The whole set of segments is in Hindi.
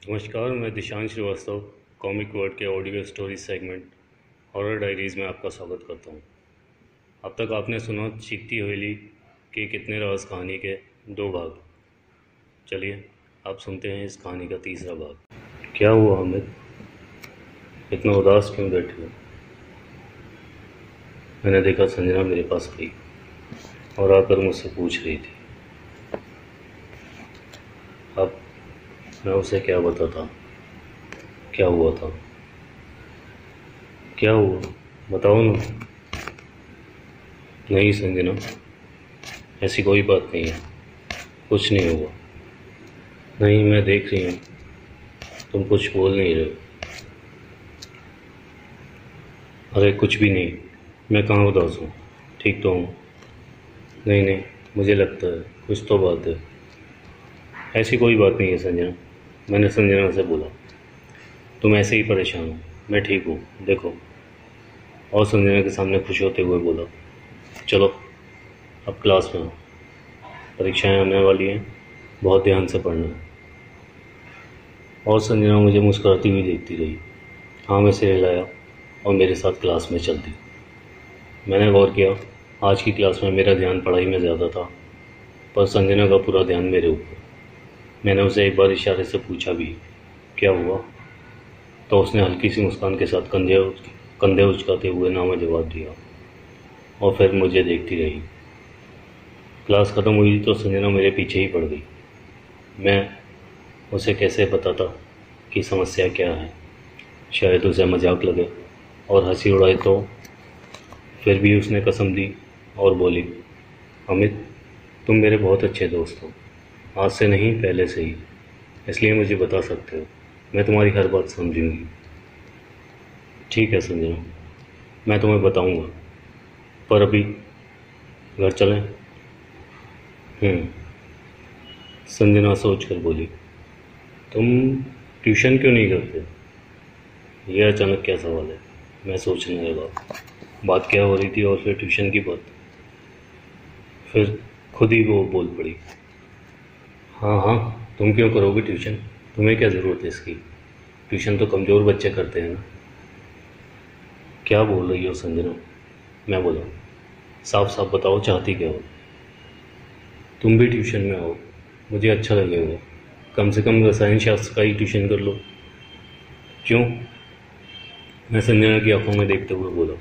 नमस्कार, मैं दिशांश श्रीवास्तव कॉमिक वर्ड के audio story segment horror diaries में आपका स्वागत करता हूँ। अब तक आपने सुना चीखती हवेली के कितने राज कहानी के 2 भाग। चलिए आप सुनते हैं इस कहानी का तीसरा भाग। क्या हुआ अमित, इतना उदास क्यों बैठे हो? मैंने देखा संजना मेरे पास आई और आकर मुझसे पूछ रही थी। अब मैं उसे क्या बताता, क्या हुआ था? क्या हुआ बताओ ना। नहीं संजना, ऐसी कोई बात नहीं है, कुछ नहीं हुआ। नहीं, मैं देख रही हूँ तुम कुछ बोल नहीं रहे हो। अरे कुछ भी नहीं, मैं कहाँ उदास हूँ, ठीक तो हूँ। नहीं नहीं, मुझे लगता है कुछ तो बात है। ऐसी कोई बात नहीं है संजना, मैंने संजना से बोला। तुम ऐसे ही परेशान हो, मैं ठीक हूँ, देखो। और संजना के सामने खुश होते हुए बोला, चलो अब क्लास में आओ, परीक्षाएं आने वाली हैं, बहुत ध्यान से पढ़ना। और संजना मुझे मुस्कुराती हुई देखती रही। हाँ में सिर हिलाया और मेरे साथ क्लास में चल दी। मैंने गौर किया, आज की क्लास में मेरा ध्यान पढ़ाई में ज़्यादा था, पर संजना का पूरा ध्यान मेरे ऊपर। मैंने उसे एक बार इशारे से पूछा भी, क्या हुआ? तो उसने हल्की सी मुस्कान के साथ कंधे उचकाते हुए ना में जवाब दिया और फिर मुझे देखती रही। क्लास ख़त्म हुई तो संजना मेरे पीछे ही पड़ गई। मैं उसे कैसे बताता कि समस्या क्या है, शायद उसे मजाक लगे और हंसी उड़ाए, तो फिर भी उसने कसम दी और बोली, अमित तुम मेरे बहुत अच्छे दोस्त हो, आज से नहीं पहले से ही, इसलिए मुझे बता सकते हो, मैं तुम्हारी हर बात समझूंगी। ठीक है संजना, मैं तुम्हें बताऊंगा, पर अभी घर चलें? संजना सोच कर बोली, तुम ट्यूशन क्यों नहीं करते? यह अचानक क्या सवाल है, मैं सोचने लगा। बात क्या हो रही थी और फिर ट्यूशन की बात। फिर खुद ही वो बोल पड़ी, हाँ हाँ, तुम क्यों करोगे ट्यूशन, तुम्हें क्या ज़रूरत है इसकी, ट्यूशन तो कमज़ोर बच्चे करते हैं ना। क्या बोल रही हो संजना? मैं बोला, साफ साफ बताओ चाहती क्या हो? तुम भी ट्यूशन में आओ, मुझे अच्छा लगेगा, कम से कम रसायन शास्त्र का ही ट्यूशन कर लो। क्यों? मैं संजना की आंखों में देखते हुए बोला,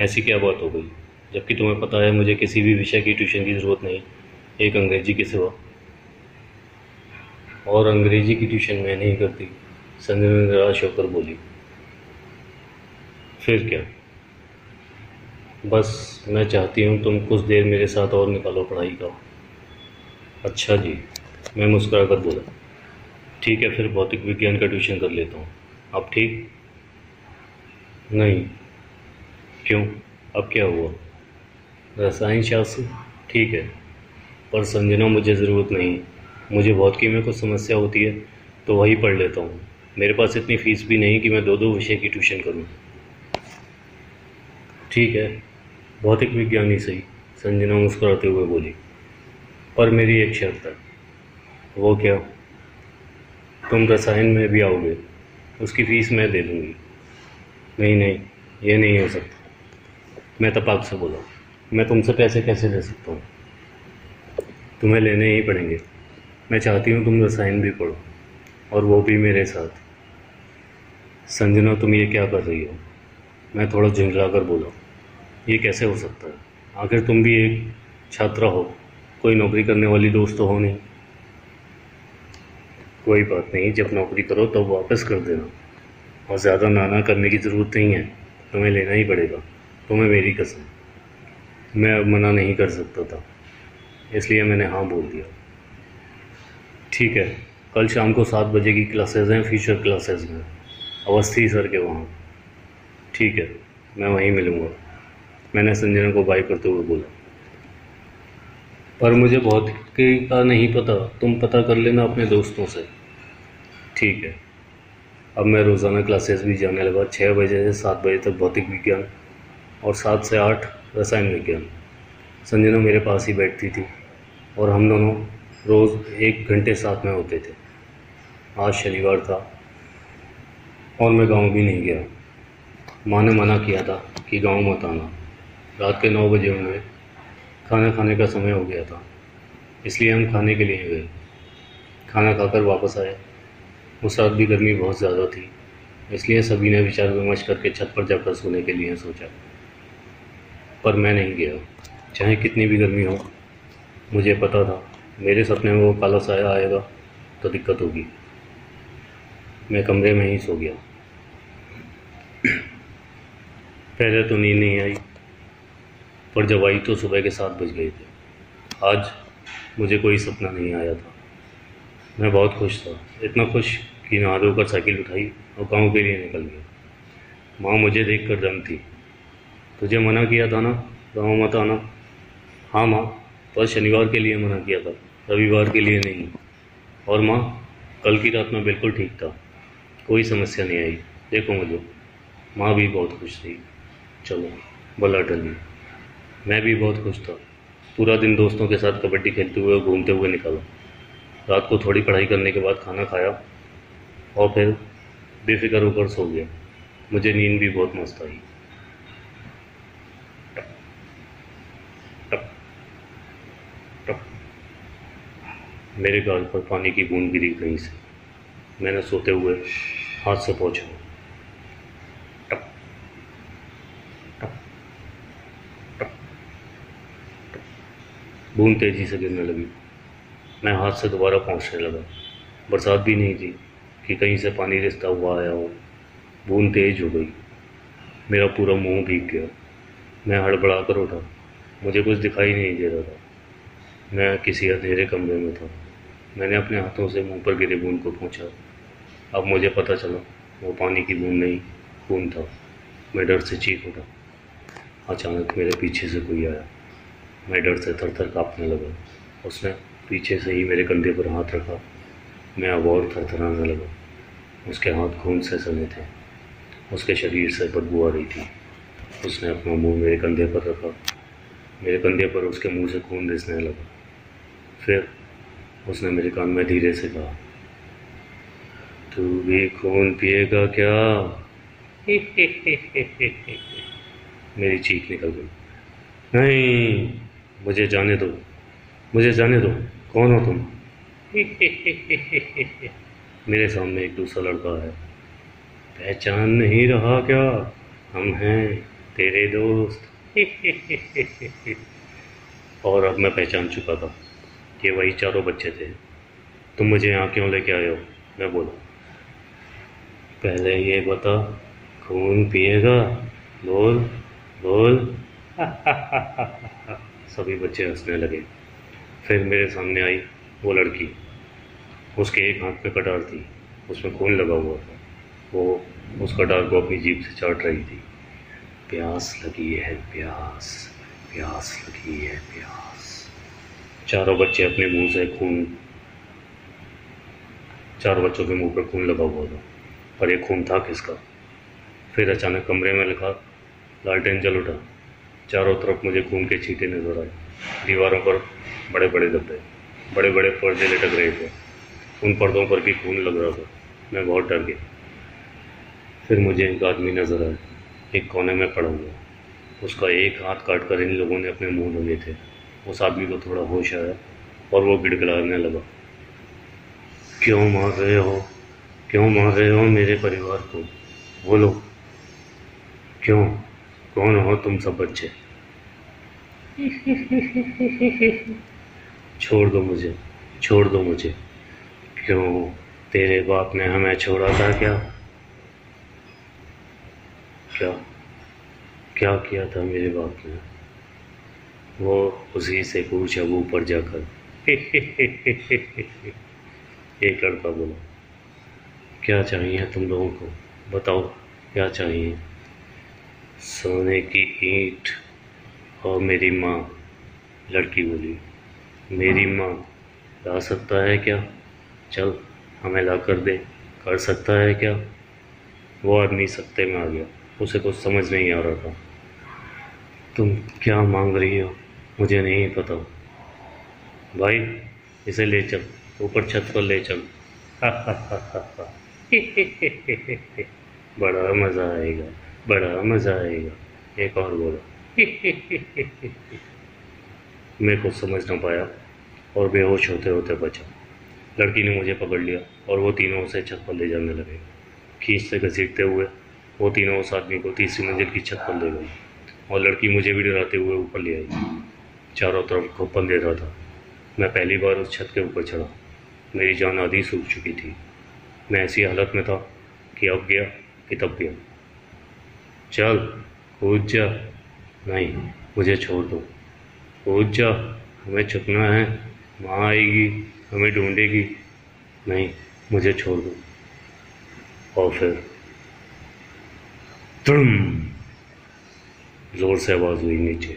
ऐसी क्या बात हो गई, जबकि तुम्हें पता है मुझे किसी भी विषय की ट्यूशन की ज़रूरत नहीं, एक अंग्रेजी के सिवा। और अंग्रेजी की ट्यूशन मैं नहीं करती, संजना निराश होकर बोली। फिर क्या? बस मैं चाहती हूँ तुम कुछ देर मेरे साथ और निकालो पढ़ाई का। अच्छा जी, मैं मुस्कुरा कर बोला, ठीक है फिर भौतिक विज्ञान का ट्यूशन कर लेता हूँ। अब ठीक? नहीं। क्यों, अब क्या हुआ? रसायन शास्त्र ठीक है, पर संजना मुझे ज़रूरत नहीं, मुझे भौतिकी में कुछ समस्या होती है तो वही पढ़ लेता हूँ, मेरे पास इतनी फ़ीस भी नहीं कि मैं 2-2 विषय की ट्यूशन करूँ। ठीक है, भौतिक विज्ञान ही सही, संजना मुस्कुराते हुए बोली, पर मेरी एक शर्त है। वो क्या? तुम रसायन में भी आओगे, उसकी फ़ीस मैं दे दूँगी। नहीं नहीं, ये नहीं हो सकता, मैं तपाक से बोला, मैं तुमसे पैसे कैसे ले सकता हूँ? तुम्हें लेने ही पड़ेंगे, मैं चाहती हूँ तुम रसायन भी पढ़ो, और वो भी मेरे साथ। संजना तुम ये क्या कर रही हो? मैं थोड़ा झुंझला कर बोला, ये कैसे हो सकता है, आखिर तुम भी एक छात्रा हो, कोई नौकरी करने वाली दोस्त तो हो नहीं। कोई बात नहीं, जब नौकरी करो तब वापस कर देना, और ज़्यादा नाना करने की ज़रूरत नहीं है, तुम्हें लेना ही पड़ेगा, तुम्हें मेरी कसम। मैं अब मना नहीं कर सकता था, इसलिए मैंने हाँ बोल दिया। ठीक है, कल शाम को 7 बजे की क्लासेज हैं फ्यूचर क्लासेज में, अवस्थी सर के वहाँ। ठीक है, मैं वहीं मिलूँगा, मैंने संजना को बाय करते हुए बोला। पर मुझे भौतिकी का नहीं पता, तुम पता कर लेना अपने दोस्तों से। ठीक है। अब मैं रोज़ाना क्लासेस भी जाने लगा, 6 बजे से 7 बजे तक भौतिक विज्ञान और 7 से 8 रसायन विज्ञान। संजना मेरे पास ही बैठती थी और हम दोनों रोज़ 1 घंटे साथ में होते थे। आज शनिवार था और मैं गांव भी नहीं गया। माँ ने मना किया था कि गांव मत आना। रात के 9 बजे होंगे, खाना खाने का समय हो गया था, इसलिए हम खाने के लिए गए। खाना खाकर वापस आए। उस रात भी गर्मी बहुत ज़्यादा थी, इसलिए सभी ने विचार विमर्श करके छत पर जाकर सोने के लिए सोचा, पर मैं नहीं गया। चाहे कितनी भी गर्मी हो, मुझे पता था मेरे सपने में वो काला साया आएगा तो दिक्कत होगी। मैं कमरे में ही सो गया। पहले तो नींद नहीं आई, पर जब आई तो सुबह के 7 बज गए थे। आज मुझे कोई सपना नहीं आया था। मैं बहुत खुश था, इतना खुश कि नहा धोकर साइकिल उठाई और गांव के लिए निकल गया। माँ मुझे देखकर दम थी। तुझे मना किया था ना गाँव मत आना। हाँ माँ, पर शनिवार के लिए मना किया था, रविवार के लिए नहीं। और माँ, कल की रात में बिल्कुल ठीक था, कोई समस्या नहीं आई। देखो मुझे। माँ भी बहुत खुश थी। चलो बला टली। मैं भी बहुत खुश था। पूरा दिन दोस्तों के साथ कबड्डी खेलते हुए और घूमते हुए निकाला। रात को थोड़ी पढ़ाई करने के बाद खाना खाया और फिर बेफिक्र होकर सो गया। मुझे नींद भी बहुत मस्त आई। टप टप टप। मेरे गाल पर पानी की बूंद गिरी कहीं से। मैंने सोते हुए हाथ से पोंछा। टप टप टप। बूंद तेजी से गिरने लगी। मैं हाथ से दोबारा पोंछने लगा। बरसात भी नहीं थी कि कहीं से पानी रिसता हुआ आया हो। बूंद तेज हो गई। मेरा पूरा मुंह भीग गया। मैं हड़बड़ा कर उठा। मुझे कुछ दिखाई नहीं दे रहा था। मैं किसी अंधेरे कमरे में था। मैंने अपने हाथों से मुंह पर गिरे बूंद को पोंछा। अब मुझे पता चला वो पानी की बूंद नहीं, खून था। मैं डर से चीख उठा। अचानक मेरे पीछे से कोई आया। मैं डर से थर थर काँपने लगा। उसने पीछे से ही मेरे कंधे पर हाथ रखा। मैं अब और थरथराने लगा। उसके हाथ खून से सने थे। उसके शरीर से बदबू आ रही थी। उसने अपना मुंह मेरे कंधे पर रखा। मेरे कंधे पर उसके मुंह से खून रिसने लगा। फिर उसने मेरे कान में धीरे से कहा, तू भी खून पिएगा क्या? मेरी चीख निकल गई। नहीं, मुझे जाने दो, मुझे जाने दो। कौन हो तुम? मेरे सामने एक दूसरा लड़का है। पहचान नहीं रहा क्या? हम हैं तेरे दोस्त। और अब मैं पहचान चुका था। ये वही चारों बच्चे थे। तुम मुझे यहाँ क्यों लेके आए हो? मैं बोला। पहले ये बता, खून पिएगा? बोल बोल। सभी बच्चे हंसने लगे। फिर मेरे सामने आई वो लड़की। उसके एक हाथ पे कटार थी, उसमें खून लगा हुआ था। वो उस कटार को अपनी जीभ से चाट रही थी। प्यास लगी है प्यास, प्यास लगी है प्यास। चारों बच्चे अपने मुंह से खून, चारों बच्चों के मुंह पर खून लगा हुआ था, पर ये खून था किसका? फिर अचानक कमरे में लिखा लालटेन जल उठा। चारों तरफ मुझे खून के छींटे नजर आए। दीवारों पर बड़े बड़े धब्बे, बड़े बड़े पर्दे लटक रहे थे। उन पर्दों पर भी खून लग रहा था। मैं बहुत डर गया। फिर मुझे एक आदमी नजर आया, एक कोने में पड़ा हुआ। उसका एक हाथ काट कर इन लोगों ने अपने मुंह लगे थे। उस आदमी को थोड़ा होश आया और वो गिड़गिड़ाने लगा। क्यों मार रहे हो? क्यों मार रहे हो मेरे परिवार को? बोलो, क्यों? कौन हो तुम सब बच्चे? छोड़ दो मुझे, छोड़ दो मुझे। क्यों, तेरे बाप ने हमें छोड़ा था क्या? क्या क्या किया था मेरे बाप ने? वो उसी से पूछ अब ऊपर जाकर। एक लड़का बोला। क्या चाहिए तुम लोगों को? बताओ क्या चाहिए? सोने की ईंट और मेरी माँ। लड़की बोली। मेरी माँ ला सकता है क्या? चल हमें ला कर दे। कर सकता है क्या? वो आदमी सकते में आ गया। उसे कुछ समझ नहीं आ रहा था। तुम क्या मांग रही हो? मुझे नहीं पता। भाई इसे ले चल, ऊपर छत पर ले चल। बड़ा मज़ा आएगा, बड़ा मज़ा आएगा। एक और बोलो। मैं कुछ समझ ना पाया और बेहोश होते होते बचा। लड़की ने मुझे पकड़ लिया और वो तीनों उसे छत पर ले जाने लगे। खींचते घसीटते हुए वो तीनों उस आदमी को तीसरी मंजिल की छत पर ले गई और लड़की मुझे भी डराते हुए ऊपर ले आई। चारों तरफ खूब अंधेरा था। मैं पहली बार उस छत के ऊपर चढ़ा। मेरी जान आधी सूख चुकी थी। मैं ऐसी हालत में था कि अब गया कि तब गया। चल कूद जा। नहीं, मुझे छोड़ दो। कूद जा, हमें छुपना है, माँ आएगी, हमें ढूंढेगी। नहीं, मुझे छोड़ दो। और फिर तुम जोर से आवाज़ हुई नीचे।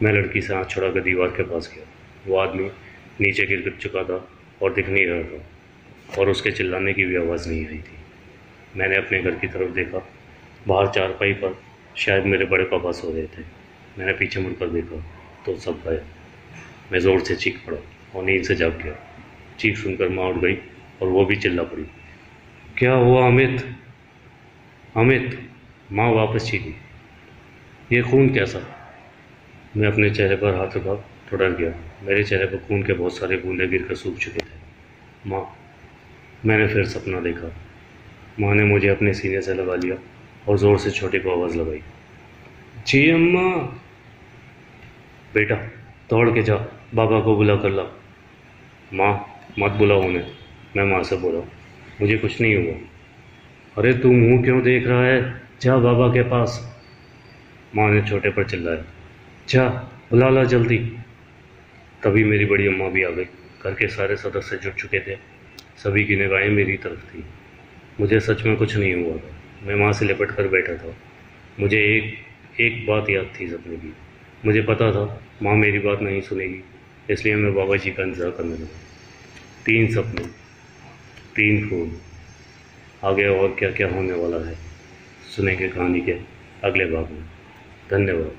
मैं लड़की से हाथ छुड़ा कर दीवार के पास गया। वो आदमी नीचे गिर चुका था और दिख नहीं रहा था और उसके चिल्लाने की भी आवाज़ नहीं आई थी। मैंने अपने घर की तरफ देखा। बाहर चारपाई पर शायद मेरे बड़े पापा सो रहे थे। मैंने पीछे मुड़कर देखा तो सब गायब। मैं ज़ोर से चीख पड़ा और नींद से जाग गया। चीख सुनकर माँ उठ गई और वो भी चिल्ला पड़ी। क्या हुआ अमित? अमित, माँ वापस चीखी। ये खून कैसा? मैं अपने चेहरे पर हाथ रखा तो डर गया। मेरे चेहरे पर खून के बहुत सारे बूंदे गिरकर सूख चुके थे। माँ, मैंने फिर सपना देखा। माँ ने मुझे अपने सीने से लगा लिया और ज़ोर से छोटे को आवाज़ लगाई। जी अम्मा। बेटा, दौड़ के जा, बाबा को बुला कर ला। माँ, मत बुलाओ उन्हें। मैं माँ से बोला, मुझे कुछ नहीं हुआ। अरे तू मुँह क्यों देख रहा है? जा बाबा के पास। माँ ने छोटे पर चिल्लाया। जा, बुला ला जल्दी। तभी मेरी बड़ी अम्मा भी आ गई। घर के सारे सदस्य जुट चुके थे। सभी की निगाहें मेरी तरफ थी। मुझे सच में कुछ नहीं हुआ था। मैं माँ से लिपट कर बैठा था। मुझे एक बात याद थी सपने की। मुझे पता था माँ मेरी बात नहीं सुनेगी, इसलिए मैं बाबा जी का इंतज़ार करने लगा। 3 सपने, 3 फूल। आगे और क्या क्या होने वाला है सुनेंगे कहानी के अगले भाग में। धन्यवाद।